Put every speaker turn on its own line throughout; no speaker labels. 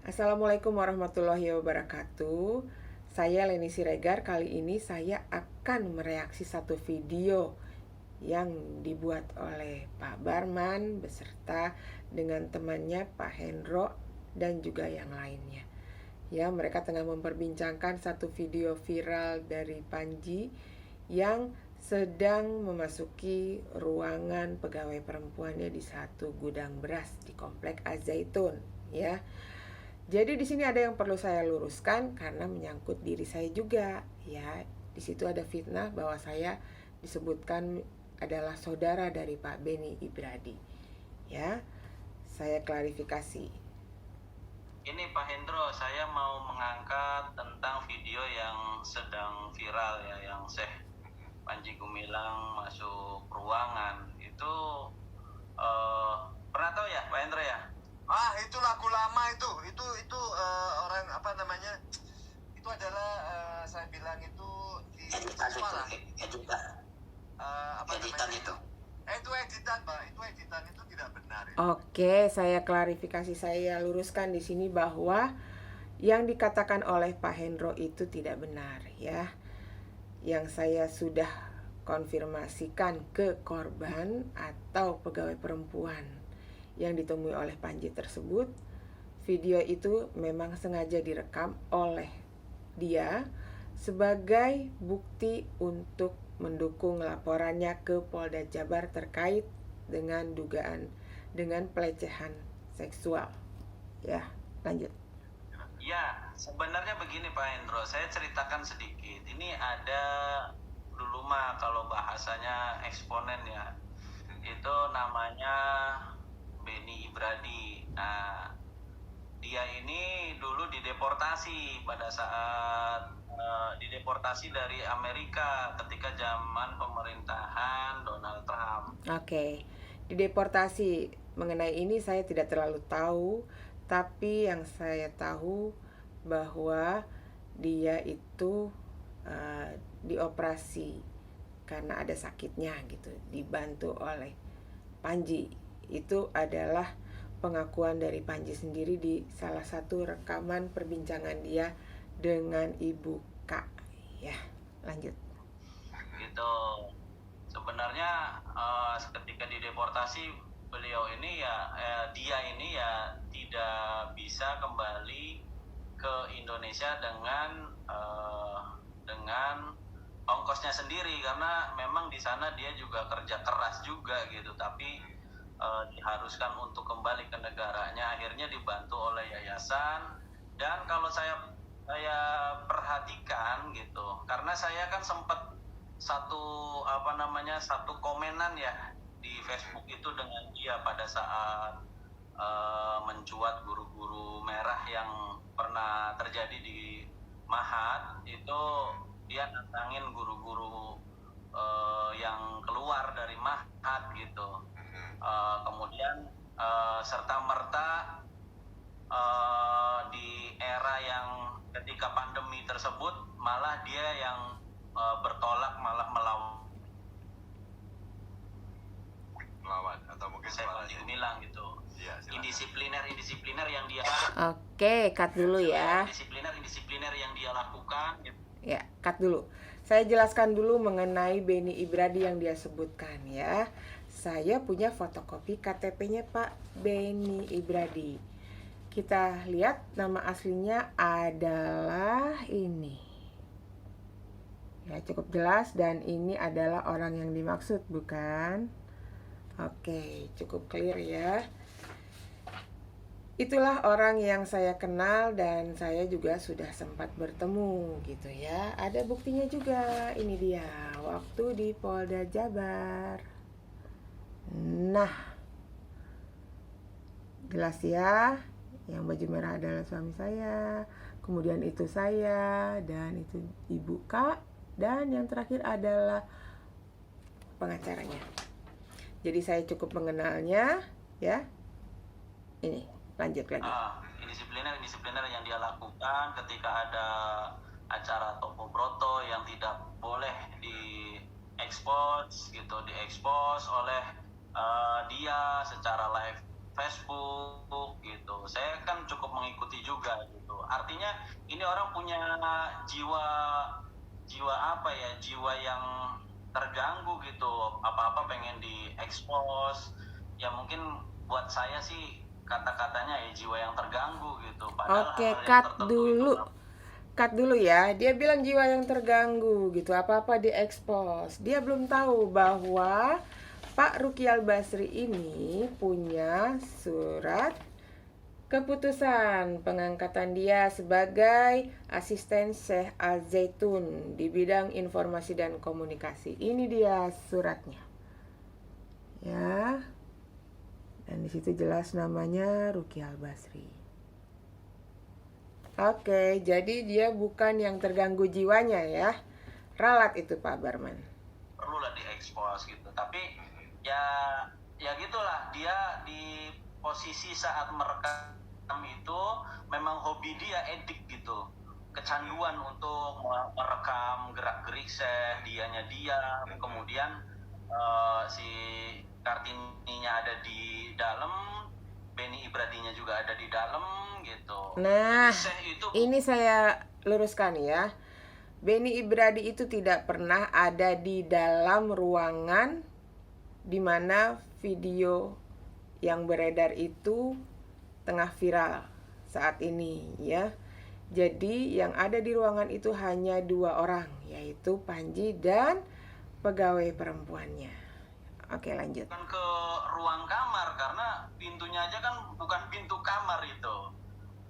Assalamualaikum warahmatullahi wabarakatuh. Saya Leni Siregar. Kali ini saya akan mereaksi satu video yang dibuat oleh Pak Barman beserta dengan temannya Pak Hendro dan juga yang lainnya. Ya, mereka tengah memperbincangkan satu video viral dari Panji yang sedang memasuki ruangan pegawai perempuannya di satu gudang beras di Komplek Az-Zaitun, ya. Jadi di sini ada yang perlu saya luruskan karena menyangkut diri saya juga, ya. Di situ ada fitnah bahwa saya disebutkan adalah saudara dari Pak Beni Ibradi. Ya. Saya klarifikasi.
Ini Pak Hendro, saya mau mengangkat tentang video yang sedang viral ya, yang Syekh Panji Gumilang masuk ruangan. Itu pernah tahu ya Pak Hendro ya?
Itu lagu lama itu orang apa namanya, itu adalah saya bilang itu di
editan
suara
editan
editan
itu
itu editan Pak, itu editan, itu tidak benar itu.
Oke, saya klarifikasi, saya luruskan di sini bahwa yang dikatakan oleh Pak Hendro itu tidak benar, ya. Yang saya sudah konfirmasikan ke korban atau pegawai perempuan yang ditemui oleh Panji tersebut, video itu memang sengaja direkam oleh dia sebagai bukti untuk mendukung laporannya ke Polda Jabar terkait dengan dugaan dengan pelecehan seksual. Ya, lanjut.
Ya, sebenarnya begini Pak Hendro, saya ceritakan sedikit. Ini ada dulu mah kalau bahasanya eksponen ya, itu namanya Beni Ibradi. Nah, dia ini dulu dideportasi pada saat dideportasi dari Amerika ketika zaman pemerintahan Donald Trump.
Oke, dideportasi mengenai ini saya tidak terlalu tahu, tapi yang saya tahu bahwa dia itu dioperasi karena ada sakitnya gitu, dibantu oleh Panji. Itu adalah pengakuan dari Panji sendiri di salah satu rekaman perbincangan dia dengan Ibu K. Ya, lanjut.
Gitu. Sebenarnya ketika dideportasi beliau ini ya dia ini ya tidak bisa kembali ke Indonesia dengan ongkosnya sendiri, karena memang di sana dia juga kerja keras juga gitu, tapi diharuskan untuk kembali ke negaranya. Akhirnya dibantu oleh yayasan. Dan kalau saya perhatikan gitu, karena saya kan sempat satu komenan ya di Facebook itu dengan dia pada saat mencuat guru-guru merah yang pernah terjadi di Mahat. Itu dia nantangin guru-guru yang keluar dari Mahat gitu. Kemudian serta merta di era yang ketika pandemi tersebut malah dia yang bertolak, malah
Melawan atau mungkin
saya bilang gitu.
Ya,
indisipliner yang dia
Oke, cut dulu ya.
indisipliner yang dia lakukan gitu.
Ya, cut dulu. Saya jelaskan dulu mengenai Beni Ibradi yang dia sebutkan ya. Saya punya fotokopi KTP-nya Pak Beni Ibradi. Kita lihat nama aslinya adalah ini. Ya, cukup jelas, dan ini adalah orang yang dimaksud, bukan? Oke, cukup clear ya. Itulah orang yang saya kenal dan saya juga sudah sempat bertemu gitu ya. Ada buktinya juga, ini dia waktu di Polda Jabar. Nah, jelas ya, yang baju merah adalah suami saya, kemudian itu saya, dan itu Ibu K, dan yang terakhir adalah pengacaranya. Jadi saya cukup mengenalnya ya. Ini lanjut lagi.
Indisipliner yang dia lakukan ketika ada acara Topo Broto yang tidak boleh diekspos oleh dia secara live Facebook gitu. Saya kan cukup mengikuti juga gitu. Artinya ini orang punya jiwa apa ya, jiwa yang terganggu gitu, apa-apa pengen diekspos. Ya mungkin buat saya sih kata-katanya ya jiwa yang terganggu gitu, padahal
Oke,
hal yang
cut
tertentu
dulu.
itu
Cut dulu ya. Dia bilang jiwa yang terganggu gitu, apa-apa diekspos. Dia belum tahu bahwa Pak Ruky Al-Basri ini punya surat keputusan pengangkatan dia sebagai asisten Syekh Al-Zaitun di bidang informasi dan komunikasi. Ini dia suratnya. Ya. Dan di situ jelas namanya Ruky Al-Basri. Oke, jadi dia bukan yang terganggu jiwanya ya. Ralat itu Pak Barman.
perlulah diekspos gitu. Tapi ya gitulah, dia di posisi saat merekam itu memang hobi dia, edik gitu, kecanduan untuk merekam gerak-gerik dianya dia, kemudian si Kartininya ada di dalam, Benny Ibradinya juga ada di dalam gitu.
Nah,
Syekh itu
ini saya luruskan ya. Benny Ibradi itu tidak pernah ada di dalam ruangan di mana video yang beredar itu tengah viral saat ini ya. Jadi yang ada di ruangan itu hanya 2 orang, yaitu Panji dan pegawai perempuannya. Oke, lanjut.
bukan ke ruang kamar, karena pintunya aja kan bukan pintu kamar itu,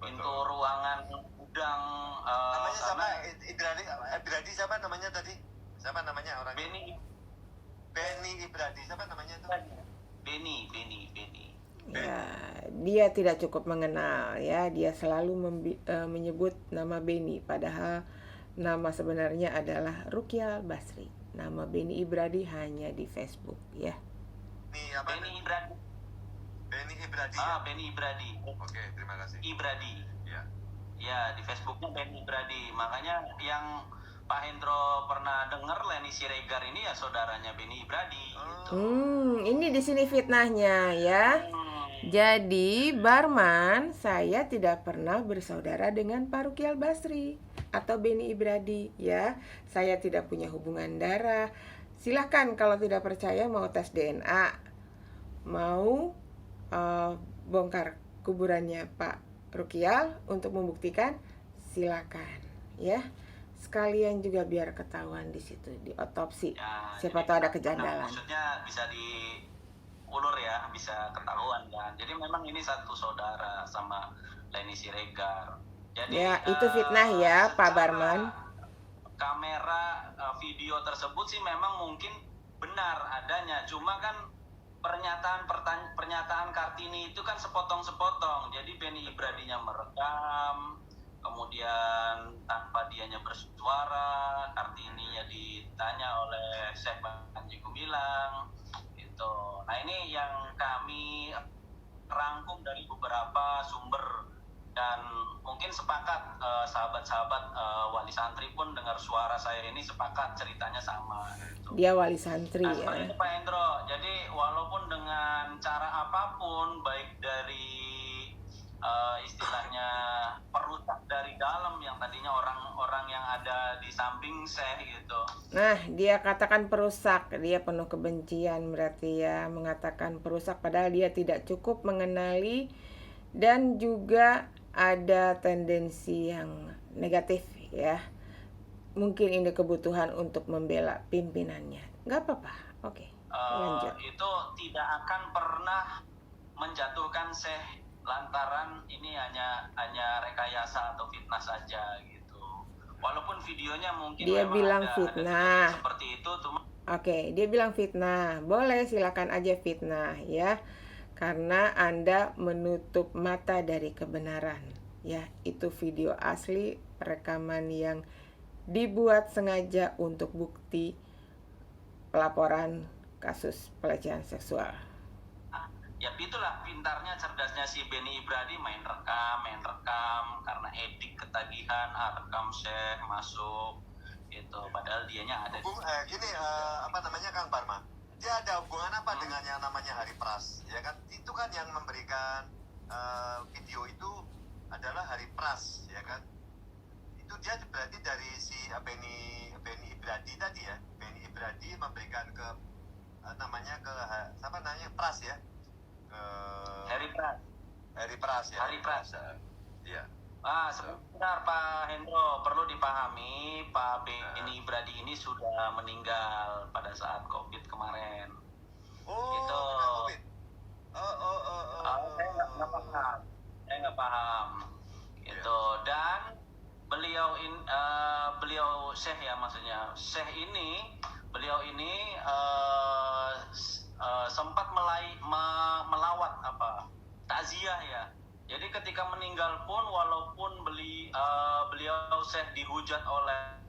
pintu ruangan gudang.
Namanya siapa?
karena
Ibradi siapa namanya tadi? Siapa namanya orangnya?
Benny
Ibradi siapa namanya itu?
Benny
Ya, dia tidak cukup mengenal ya. Dia selalu menyebut nama Benny, padahal nama sebenarnya adalah Ruky Al-Basri. Nama Benny Ibradi hanya di Facebook ya.
Nih apa?
Benny Ibradi.
Benny Ibradi. Ya?
Benny Ibradi.
Oke, terima kasih.
Ibradi.
Ya.
Ya, di Facebooknya Benny Ibradi. Makanya yang Pak Hendro pernah dengar, Leni Siregar ini ya saudaranya Benny Ibradi gitu.
Ini di sini fitnahnya ya. Jadi Barman, saya tidak pernah bersaudara dengan Pak Ruky Al-Basri atau Benny Ibradi ya. Saya tidak punya hubungan darah. Silahkan kalau tidak percaya mau tes DNA, mau bongkar kuburannya Pak Ruky Al untuk membuktikan, silakan ya. Sekalian juga biar ketahuan di situ, di otopsi.
Ya,
Siapa
jadi
tahu ada
karena
kejanggalan.
maksudnya bisa diulur ya, bisa ketahuan kan. Jadi memang ini satu saudara sama Leni Siregar. Jadi
Ya, itu fitnah ya, Pak
secara
Barman.
Kamera video tersebut sih memang mungkin benar adanya, cuma kan pernyataan Kartini itu kan sepotong-sepotong. Jadi Benny Ibradinya merekam, kemudian tanpa dianya bersuara, Kartininya ditanya oleh Syekh Panji Gumilang gitu. Nah, ini yang kami rangkum dari beberapa sumber, dan mungkin sepakat sahabat-sahabat wali santri pun dengar suara saya ini sepakat ceritanya sama gitu.
Dia wali santri
Nah,
ya.
seperti itu Pak Hendro. Jadi walaupun dengan cara apapun, baik dari istilahnya perusak dari dalam yang tadinya orang-orang yang ada di samping Syekh gitu.
Nah, dia katakan perusak, dia penuh kebencian berarti ya, mengatakan perusak padahal dia tidak cukup mengenali dan juga ada tendensi yang negatif ya. Mungkin ini kebutuhan untuk membela pimpinannya. Nggak apa-apa, oke, lanjut.
Itu tidak akan pernah menjatuhkan Syekh lantaran ini hanya rekayasa atau fitnah saja gitu. Walaupun videonya mungkin
Dia
memang
bilang
ada
fitnah.
seperti itu, cuma
Oke, dia bilang fitnah. Boleh, silakan aja fitnah ya. Karena Anda menutup mata dari kebenaran. Ya, itu video asli, rekaman yang dibuat sengaja untuk bukti pelaporan kasus pelecehan seksual.
ya itulah pintarnya, cerdasnya si Benny Ibradi, main rekam karena edik ketagihan, rekam Syekh masuk itu, padahal dianya ada
gini apa namanya Kang Barman, dia ada hubungan apa dengan yang namanya Hari Pras ya kan? Itu kan yang memberikan video itu adalah Hari Pras, ya kan? Itu dia berarti dari si Beni Ibradi tadi ya. Beni Ibradi memberikan ke namanya ke siapa namanya Pras ya? Ke
Heri Pras.
Heri Pras ya.
Heri Pras.
Iya.
Sebentar Pak Hendro, perlu dipahami Pak Beni Ibradi ini sudah meninggal pada saat COVID kemarin.
Oh,
Gitu.
kena COVID.
Saya nggak paham. Gitu. Dan beliau Syekh ya, maksudnya Syekh ini, beliau ini sempat melawat takziah ya. Jadi ketika meninggal pun, walaupun beliau Syekh dihujat oleh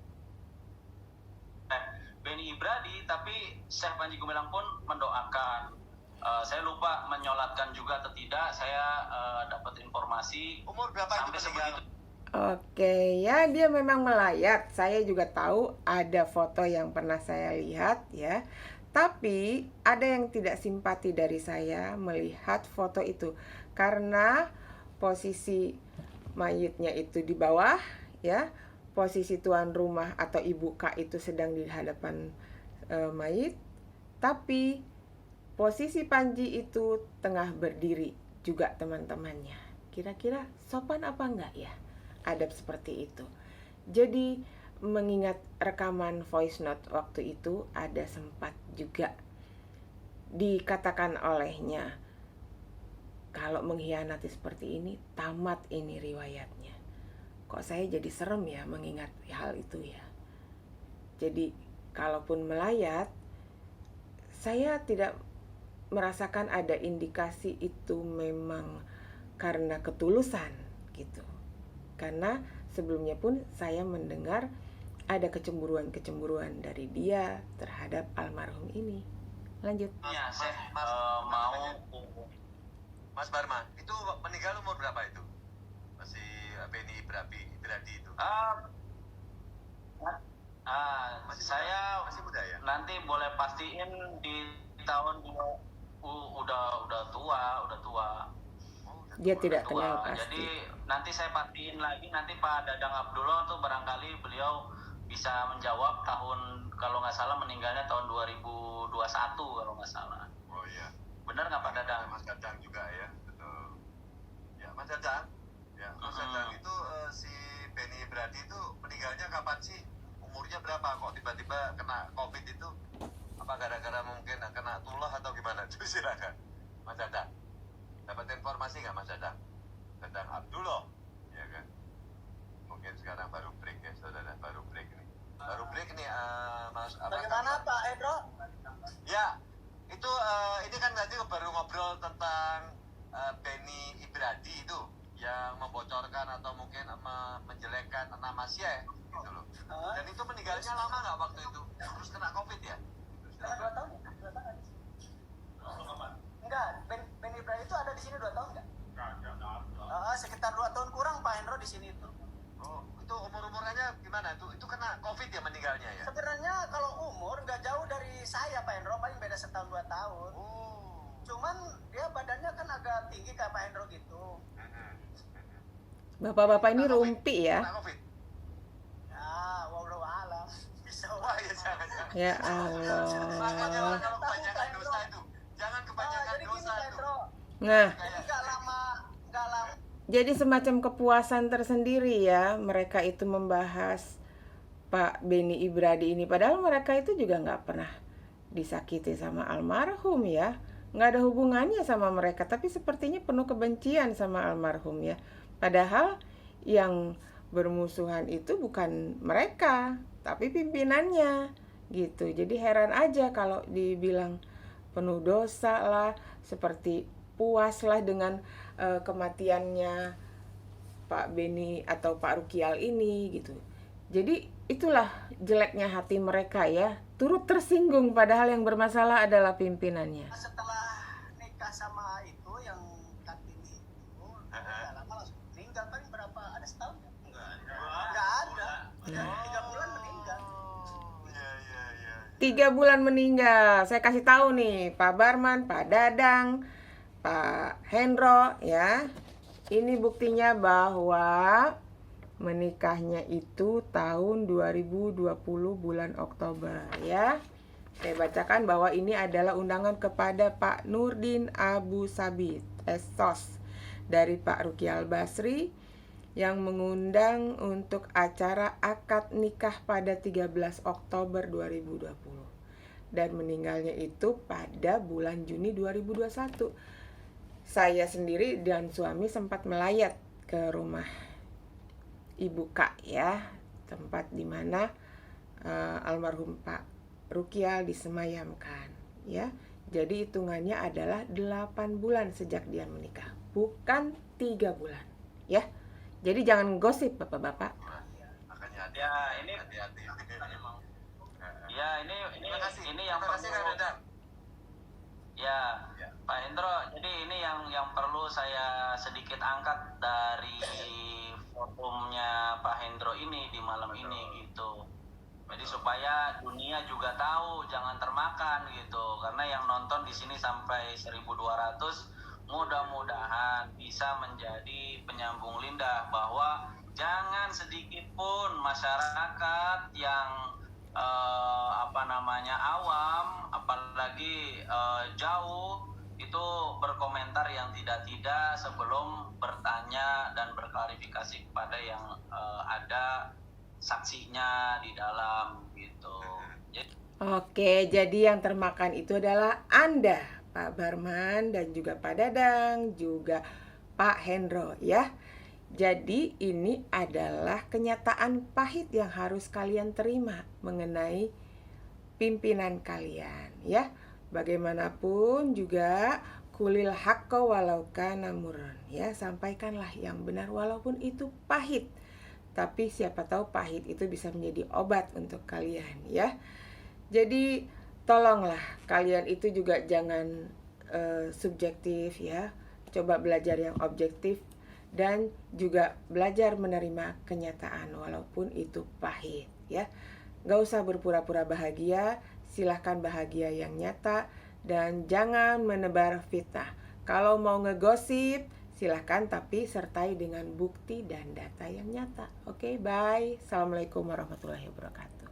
Beni Ibradi, tapi Syekh Panji Gumilang pun mendoakan. Saya lupa menyolatkan juga atau tidak. Saya dapat informasi
Umur berapa itu
sampai
meninggal?
sebegitu.
Oke, ya dia memang melayat. Saya juga tahu ada foto yang pernah saya lihat ya. Tapi ada yang tidak simpati dari saya melihat foto itu karena posisi mayitnya itu di bawah ya. Posisi tuan rumah atau ibu K itu sedang di hadapan mayit. Tapi posisi Panji itu tengah berdiri juga teman-temannya. Kira-kira sopan apa enggak ya? Adab seperti itu. Jadi mengingat rekaman voice note waktu itu ada sempat juga dikatakan olehnya, kalau mengkhianati seperti ini tamat ini riwayatnya. Kok saya jadi serem ya mengingat hal itu ya. Jadi kalaupun melayat, saya tidak merasakan ada indikasi itu memang karena ketulusan gitu. Karena sebelumnya pun saya mendengar ada kecemburuan dari dia terhadap almarhum ini. Lanjut.
Ya, saya
Mas,
mau
Mas Barma, itu meninggal umur berapa itu? Masih Beni Ibradi itu.
Saya
masih muda ya?
nanti boleh pastiin di tahun udah tua.
Dia tidak
tua.
kenal pasti.
Jadi nanti saya pastiin lagi, nanti Pak Dadang Abdullah tuh barangkali beliau bisa menjawab tahun, kalau nggak salah meninggalnya tahun 2021 kalau nggak salah.
Oh iya.
Benar nggak Pak Dadang?
Mas Dadang juga ya, betul. Ya Mas Dadang, Mas Dadang itu si Beni Ibradi itu meninggalnya kapan sih? Umurnya berapa? Kok tiba-tiba kena COVID itu? Apa gara-gara mungkin kena tulah atau gimana? Itu silakan, Mas Dadang. Dapat informasi nggak Mas Dadang? Dadang Abdullah, ya kan? Mungkin sekarang baru break ya, saudara, baru break nih. Mas.
Bagaimana Pak Hendro?
Ya, itu ini kan tadi baru ngobrol tentang Beni Ibradi itu yang membocorkan atau mungkin menjelekkan nama Syekh gitu loh. Dan itu meninggalnya lama nggak waktu itu? Terus kena COVID ya?
2 tahun? Enggak, Beni Ibradi itu ada di sini 2 tahun enggak? Sekitar 2 tahun kurang Pak Hendro di sini itu.
Oh, itu umur-umurannya gimana? Itu kena COVID ya meninggalnya ya?
Sebenarnya kalau umur nggak jauh dari saya Pak Hendro, paling beda setahun 2 tahun.
Oh.
Cuman dia badannya kan agak tinggi kayak Pak Hendro gitu.
Bapak-bapak ini rumpi ya.
Kena COVID?
Ya, wallahu alam. Bisa.
Wah, ya jangan.
Ya
Makanya
Allah.
kalau kebanyakan dosa itu. Jangan kebanyakan
Jadi gini
dosa
Pak
itu.
Hendro,
Nah,
jadi nggak lama.
jadi semacam kepuasan tersendiri ya mereka itu membahas Pak Beni Ibradi ini. Padahal mereka itu juga nggak pernah disakiti sama almarhum ya. Nggak ada hubungannya sama mereka. Tapi sepertinya penuh kebencian sama almarhum ya. Padahal yang bermusuhan itu bukan mereka, tapi pimpinannya gitu. Jadi heran aja kalau dibilang penuh dosa lah, seperti puaslah dengan kematiannya Pak Beni atau Pak Rukial ini gitu. Jadi itulah jeleknya hati mereka ya, turut tersinggung padahal yang bermasalah adalah pimpinannya.
Setelah nikah sama itu yang Kartini itu, nggak lama langsung meninggal. Paling berapa? Ada setahun? Nggak ada. 3 bulan meninggal.
Iya.
3 bulan meninggal. Saya kasih tahu nih Pak Barman, Pak Dadang, Pak Hendro ya. Ini buktinya bahwa menikahnya itu tahun 2020 bulan Oktober ya. Saya bacakan bahwa ini adalah undangan kepada Pak Nurdin Abu Sabit Esos dari Pak Ruki Al-Basri yang mengundang untuk acara akad nikah pada 13 Oktober 2020 dan meninggalnya itu pada bulan Juni 2021. Saya sendiri dan suami sempat melayat ke rumah Ibu Kak ya, tempat di mana almarhum Pak Rukial disemayamkan ya. Jadi hitungannya adalah 8 bulan sejak dia menikah, bukan 3 bulan ya. Jadi jangan gosip Bapak-bapak.
Makanya
Ya, ini
hati-hati.
ya ini yang
Terima kasih Kak
perlu.
Dadang.
Ya,
Ya.
Pak Hendro, jadi ini yang perlu saya sedikit angkat dari forumnya Pak Hendro ini di malam ini gitu. Jadi supaya dunia juga tahu, jangan termakan gitu. Karena yang nonton di sini sampai 1.200, mudah-mudahan bisa menjadi penyambung lidah bahwa jangan sedikit pun masyarakat yang awam, apalagi jauh itu berkomentar yang tidak sebelum bertanya dan berklarifikasi kepada yang ada saksinya di dalam gitu.
Oke, jadi yang termakan itu adalah Anda, Pak Barman dan juga Pak Dadang, juga Pak Hendro ya. Jadi ini adalah kenyataan pahit yang harus kalian terima mengenai pimpinan kalian ya. Bagaimanapun juga kulil haqqa walau kana murran ya, sampaikanlah yang benar walaupun itu pahit. Tapi siapa tahu pahit itu bisa menjadi obat untuk kalian ya. Jadi tolonglah kalian itu juga jangan subjektif ya. Coba belajar yang objektif dan juga belajar menerima kenyataan walaupun itu pahit ya. Gak usah berpura-pura bahagia, silahkan bahagia yang nyata dan jangan menebar fitnah. Kalau mau ngegosip silahkan tapi sertai dengan bukti dan data yang nyata. Oke, bye. Assalamualaikum warahmatullahi wabarakatuh.